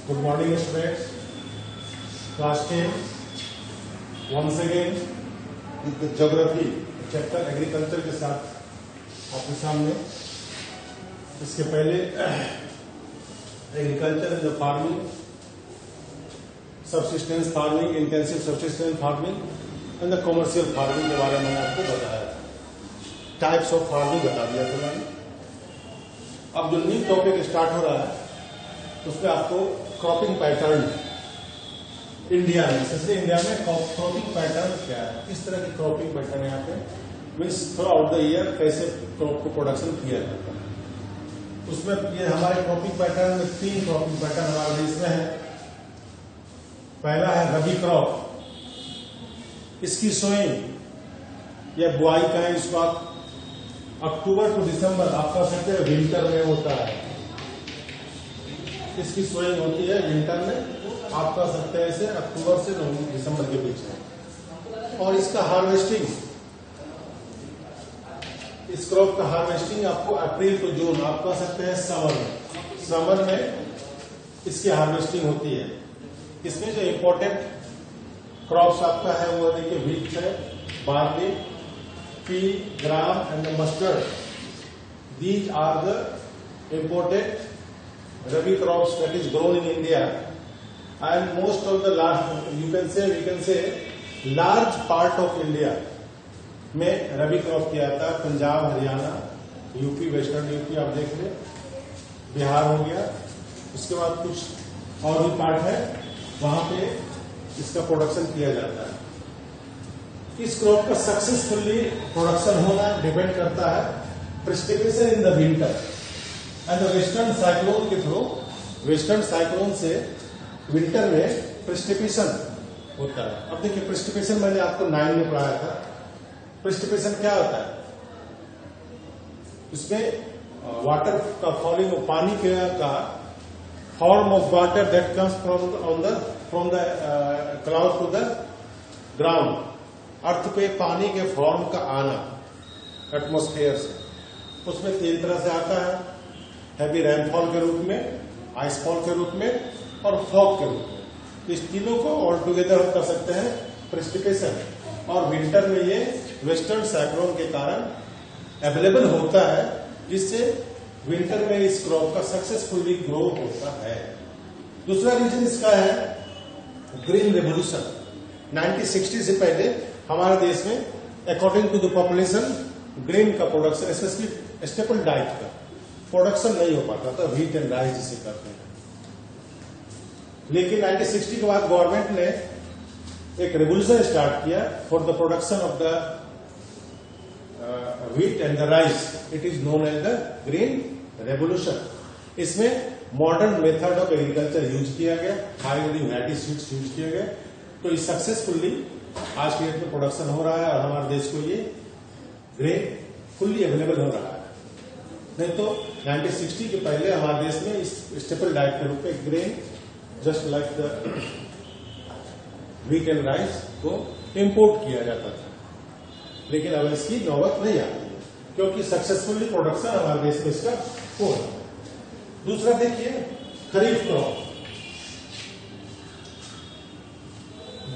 Good morning, students. Class 10. Once again, with the geography chapter agriculture के साथ आपके सामने. इसके पहले agriculture is the farming, subsistence farming, intensive subsistence farming, and the commercial farming के बारे में मैंने आपको बताया. Types of farming बता दिया था मैंने. अब जो न्यू टॉपिक स्टार्ट हो रहा है उसमें आपको क्रॉपिंग पैटर्न इंडिया में, स्पेशली इंडिया में क्रॉपिंग पैटर्न क्या है, किस तरह की क्रॉपिंग पैटर्न है यहाँ पे, means through out the year कैसे क्रॉप को प्रोडक्शन किया जाता है. उसमें ये हमारे क्रॉपिंग पैटर्न में 3 क्रॉपिंग पैटर्न हमारे देश में है. पहला है रबी क्रॉप. इसकी सोइंग या बुआई का है, इसको आप अक्टूबर टू दिसंबर आप कह सकते हैं विंटर में होता है. इसकी सोइंग होती है विंटर में, आप कह सकते हैं इसे अक्टूबर से दिसंबर के बीच में. और इसका हार्वेस्टिंग, इस क्रॉप का हार्वेस्टिंग आपको अप्रैल टू जून आप कह सकते हैं समर में इसकी हार्वेस्टिंग होती है. इसमें जो इम्पोर्टेंट क्रॉप्स आपका है वो देखिए व्हीट है, barley, pea, gram and mustard. These are the important Rabi crops that is grown in India, and most of the we can say large part of India में रबी क्रॉप किया जाता है. Punjab, Haryana, UP, western UP आप देख ले, बिहार हो गया. उसके बाद कुछ और भी पार्ट है वहां पे इसका प्रोडक्शन किया जाता है. इस क्रॉप का सक्सेसफुली प्रोडक्शन होना डिपेंड करता है precipitation in the winter and western cyclone के थ्रू. वेस्टर्न साइक्लोन से विंटर में प्रेसिपिटेशन होता है. अब देखिए प्रेसिपिटेशन मैंने आपको 9 में पढ़ाया था. प्रेसिपिटेशन क्या होता है, इसमें वाटर का फॉलिंग, पानी का form of water that comes from the cloud to the ground. Earth पे पानी के फॉर्म का आना एटमॉस्फेयर से, उसमें 3 तरह से आता है. हैवी रेनफॉल के रूप में, आइसफॉल के रूप में और फॉग के रूप में. इस तीनों को ऑल टुगेदर हम कर सकते हैं प्रेसिपिटेशन. और विंटर में ये वेस्टर्न साइक्लोन के कारण अवेलेबल होता है, जिससे विंटर में इस क्रॉप का सक्सेसफुली ग्रो होता है. दूसरा रीजन इसका है ग्रीन रेवोल्यूशन. 1960 से पहले हमारे देश में according to the population grain का प्रोडक्शन, स्पेशली स्टेपल डाइट का प्रोडक्शन नहीं हो पाता था. व्हीट एंड राइस जिसे कहते हैं. लेकिन 1960 के बाद गवर्नमेंट ने एक रेवोल्यूशन स्टार्ट किया for the production of the wheat and the rice. It is known as the green revolution. इसमें modern method of agriculture use किया गया, high yielding variety seeds use किया गया. तो इस सक्सेसफुली आज की डेट में प्रोडक्शन हो रहा है और हमारे देश को ये ग्रेन फुल्ली अवेलेबल हो रहा है. नहीं तो 1960 के पहले हमारे देश में इस स्टेपल डाइट के रूप में grain just like the wheat and rice को इंपोर्ट किया जाता था. लेकिन अब इसकी नौबत नहीं आती है क्योंकि सक्सेसफुली प्रोडक्शन हमारे देश में इसका हो रहा है. दूसरा देखिए खरीफ क्रॉप.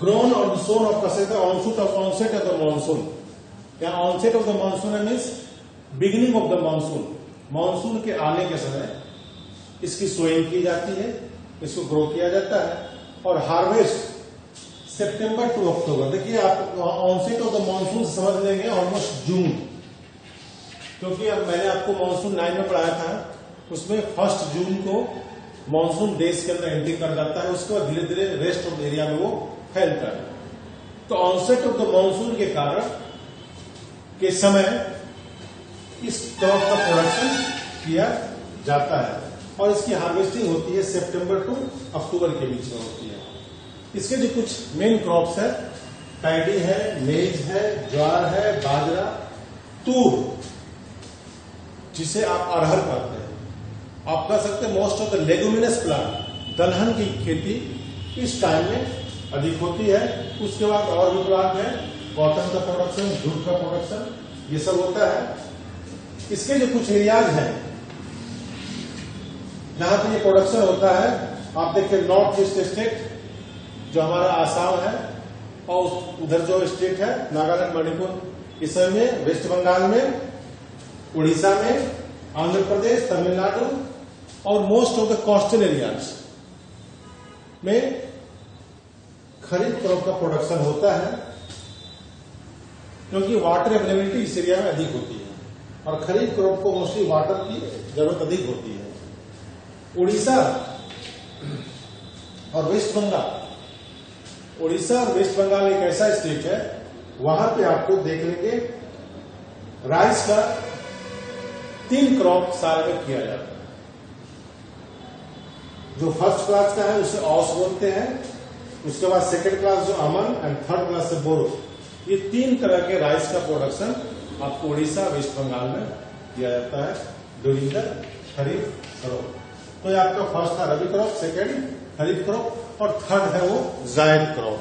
ग्रोन और sown of onset of the monsoon. या onset of the monsoon means beginning of the monsoon. Monsoon के आने के समय इसकी सोइंग की जाती है, इसको ग्रो किया जाता है. और हार्वेस्ट सितंबर टू अक्टूबर. देखिए आप ऑनसेट ऑफ द मानसून से समझ लेंगे ऑलमोस्ट जून, क्योंकि अब मैंने आपको मानसून 9 में पढ़ाया था. उसमें 1 जून को मानसून देश के अंदर एंट्री कर जाता है. उसके बाद धीरे धीरे रेस्ट ऑफ एरिया में वो फैलता है. तो ऑनसेट ऑफ द मानसून के कारण के समय इस क्रॉप का प्रोडक्शन किया जाता है और इसकी हार्वेस्टिंग होती है सितंबर टू अक्टूबर के बीच में होती है. इसके जो कुछ मेन क्रॉप्स है, पैडी है, मेज है, ज्वार है, बाजरा, तूर जिसे आप अरहर कहते हैं. आप कह सकते हैं most of the leguminous plant, दलहन की खेती इस टाइम में अधिक होती है. उसके बाद और भी प्लांट है, कॉटन का प्रोडक्शन, जूट का प्रोडक्शन, ये सब होता है. इसके जो कुछ एरियाज हैं जहां पर ये प्रोडक्शन होता है आप देखिए नॉर्थ ईस्ट स्टेट जो हमारा आसाम है और उधर जो स्टेट है नागालैंड, मणिपुर, इस समय में वेस्ट बंगाल में, उड़ीसा में, आंध्र प्रदेश, तमिलनाडु और most of the coastal areas में खरीफ क्रॉप का प्रोडक्शन होता है, क्योंकि वाटर अवेलेबिलिटी इस एरिया में अधिक होती है और खरीफ क्रॉप को मोस्टली वाटर की जरूरत अधिक होती है। उड़ीसा और वेस्ट बंगाल, उड़ीसा और वेस्ट बंगाल एक ऐसा स्टेट है, वहां पे आपको देख लेंगे राइस का 3 क्रॉप साल में किया जाता है। जो फर्स्ट क्लास का है उसे औस बोलते हैं, उसके बाद सेकंड क्लास जो अमन एंड थर्ड क्लास से बोरो, ये 3 तरह के राइस का प्रोडक्शन आपको उड़ीसा वेस्ट बंगाल में किया जाता है ड्यूरिंग द खरीफ क्रॉप। तो ये आपका फर्स्ट था रबी क्रॉप, सेकंड खरीफ क्रॉप और थर्ड है वो जायद क्रॉप।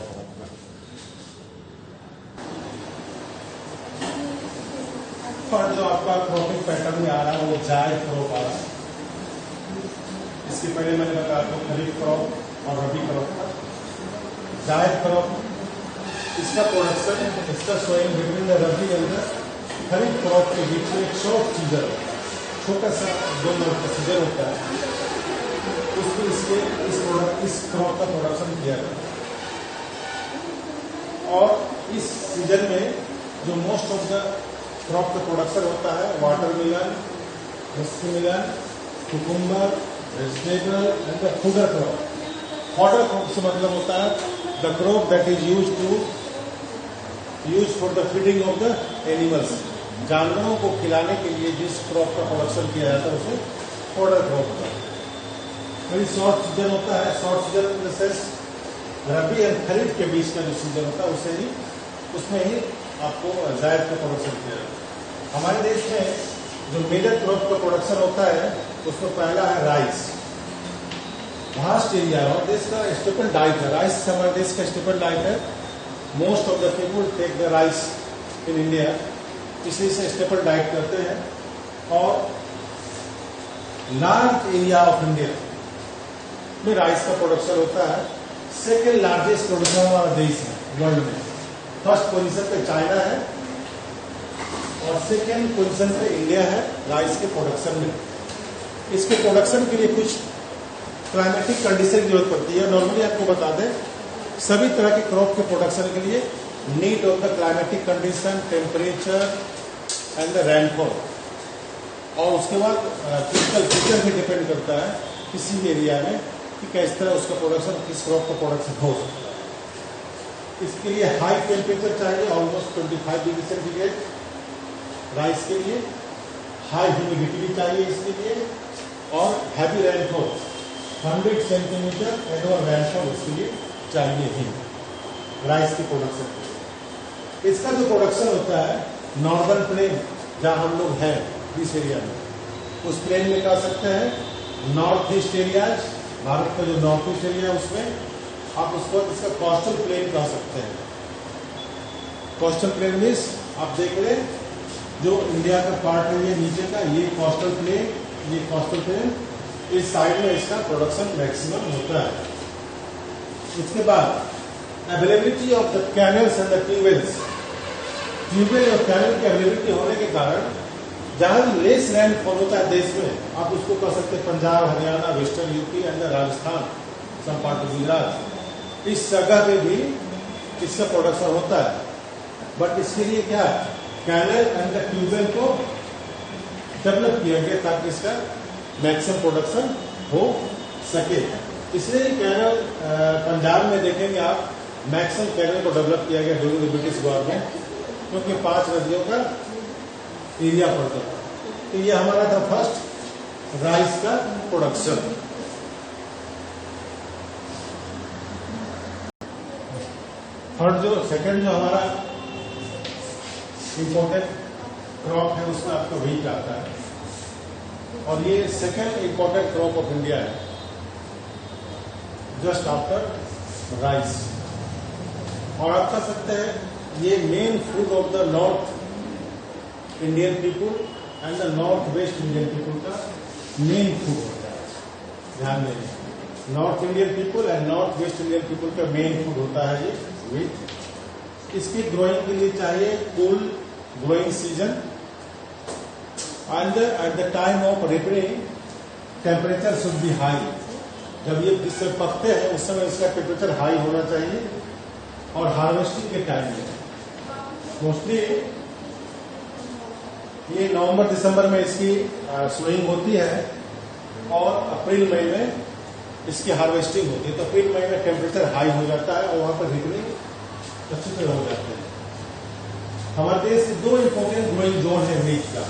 थर्ड जो आपका क्रॉपिंग पैटर्न में आ रहा है वो जायद क्रॉप आ रहा है। इसके पहले मैंने बताया आपको खरीफ क्रॉप और रबी क्रॉप का। जायद क्रॉप इसका प्रोडक्शन, इसका sowing between the rabi and the kharif crop के बीच में एक शॉर्ट सीजन होता है, छोटा सा 2 मंथ का सीजन होता है, उसमें इस क्रॉप का प्रोडक्शन किया जाता है। और इस सीजन में जो मोस्ट ऑफ द क्रॉप का प्रोडक्शन होता है watermelon, muskmelon, cucumber, vegetable and the fodder crop. Fodder crop से मतलब होता है the crop that is use for the feeding of the animals, जानवरों को खिलाने के लिए जिस क्रॉप का प्रोडक्शन किया जाता है उसे फॉडर क्रॉप होता है। वही शॉर्ट सीजन होता है, short season in the sense rabi और खरीफ के बीच का जो सीजन होता है उसे ही उसमें ही आपको जायद का प्रोडक्शन किया जाता है। हमारे देश में जो मेजर क्रॉप का प्रोडक्शन होता है उसमें पहला है राइस। वास्ट एरिया और देश का स्टेपल डाइट है, राइस हमारे देश का स्टेपल डाइट है। Most of the people take the rice in India, इसलिए इसे स्टेपल डाइट करते हैं। और लार्ज एरिया ऑफ इंडिया में राइस का प्रोडक्शन होता है। सेकेंड लार्जेस्ट प्रोडक्शन हमारा देश है वर्ल्ड में। फर्स्ट पोजीशन पे चाइना है और सेकेंड पोजीशन पे इंडिया है राइस के प्रोडक्शन में। इसके प्रोडक्शन के लिए कुछ क्लाइमेटिक कंडीशन की जरूरत पड़ती है। नॉर्मली आपको बता दें सभी तरह के क्रॉप के प्रोडक्शन के लिए need of the climatic condition, temperature and the rainfall, और उसके बाद फिजिकल फीचर भी डिपेंड करता है किसी भी एरिया में कि किस तरह उसका प्रोडक्शन, किस क्रॉप का प्रोडक्शन हो सकता है। इसके लिए हाई टेम्परेचर चाहिए, ऑलमोस्ट 25 डिग्री सेंटीग्रेड राइस के लिए। हाई ह्यूमिडिटी भी चाहिए इसके लिए और heavy rainfall 100 centimetre annual rainfall उसके लिए चाहिए ही राइस की प्रोडक्शन के लिए। इसका जो प्रोडक्शन होता है नॉर्दर्न प्लेन जहां हम लोग हैं इस एरिया में, उस प्लेन में कर सकते हैं। नॉर्थ ईस्ट एरियाज, भारत का जो नॉर्थ ईस्ट एरिया है उसमें आप उसको इसका कोस्टल प्लेन कह सकते हैं। कोस्टल प्लेन मीन्स आप देख लें जो इंडिया का पार्ट है ये नीचे का, ये कोस्टल प्लेन, ये कोस्टल प्लेन, इस साइड में इसका प्रोडक्शन मैक्सिमम होता है। उसके बाद availability of the canals and the tubewells, tubewell और कैनल की अवेलेबिलिटी होने के कारण जहां लेस रेनफॉल होता है देश में, आप उसको कह सकते हैं Punjab, Haryana, western UP and Rajasthan, some part of Gujarat, इस जगह पे भी इसका प्रोडक्शन होता है। बट इसके लिए क्या है, कैनल एंड द ट्यूबवेल को डेवलप किया गया ताकि इसका मैक्सिमम प्रोडक्शन हो सके। इसलिए कैनल पंजाब में देखेंगे आप मैक्सिमम कैनल को डेवलप किया गया ड्यूरिंग द ब्रिटिश गवर्नमेंट, क्योंकि 5 नदियों का एरिया पड़ता था। तो ये हमारा था फर्स्ट राइस का प्रोडक्शन। थर्ड जो सेकंड जो हमारा इंपॉर्टेंट क्रॉप है उसमें आपका व्हीट आता है, और ये second important crop of India है जस्ट आफ्टर राइस। और आप कह सकते हैं ये main food of the north Indian people and the north West Indian people का मेन फूड होता है। ध्यान दें north Indian people and north West Indian people का मेन फूड होता है ये व्हीट। इसकी ग्रोइंग के लिए चाहिए cool growing season and at the time of repairing temperature should be high. जब ये जिससे पकते हैं उस समय इसका टेम्परेचर हाई होना चाहिए। और हार्वेस्टिंग के टाइम में मोस्टली ये नवंबर दिसंबर में इसकी सोइंग होती है और अप्रैल मई में इसकी हार्वेस्टिंग होती है। तो अप्रैल मई में टेम्परेचर हाई हो जाता है और वहां पर रिपेयरिंग अच्छी तरह हो जाते हैं। हमारे देश के 2 इंपॉर्टेंट ग्रोइंग जोन है व्हीट का।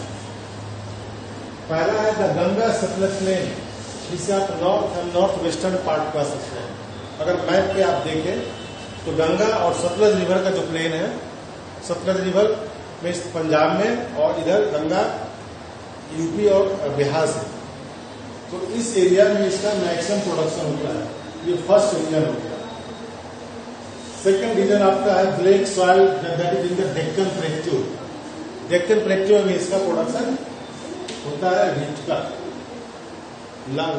पहला है द गंगा सतलज प्लेन, जिसे आप north and north western part कह सकते हैं। अगर मैप पे आप देखें तो गंगा और सतलज रिवर का जो प्लेन है, सतलज रिवर में पंजाब में और इधर गंगा यूपी और बिहार से, तो इस एरिया में इसका मैक्सिमम प्रोडक्शन होता है। ये फर्स्ट रीजन हो गया। सेकंड रीजन आपका है black soil, that is in the Deccan plateau. Deccan plateau में इसका प्रोडक्शन होता है व्हीट का।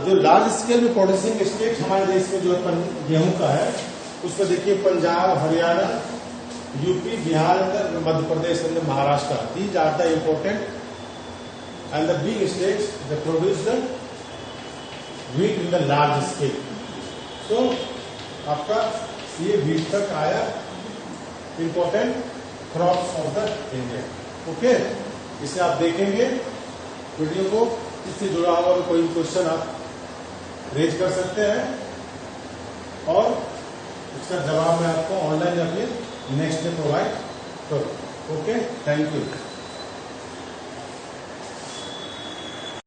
जो लार्ज स्केल में प्रोड्यूसिंग स्टेट हमारे देश में जो गेहूं का है, उसमें देखिए Punjab, Haryana, UP, Bihar, Madhya Pradesh, Maharashtra, these are the important and the big states that produce the wheat in the large scale. तो आपका ये व्हीट तक आया important crops of the India. Okay, इसे आप देखेंगे वीडियो को, इससे जुड़ा हुआ कोई क्वेश्चन आप रेज कर सकते हैं और इसका जवाब मैं आपको ऑनलाइन या फिर नेक्स्ट डे प्रोवाइड करूँ। Okay, thank you.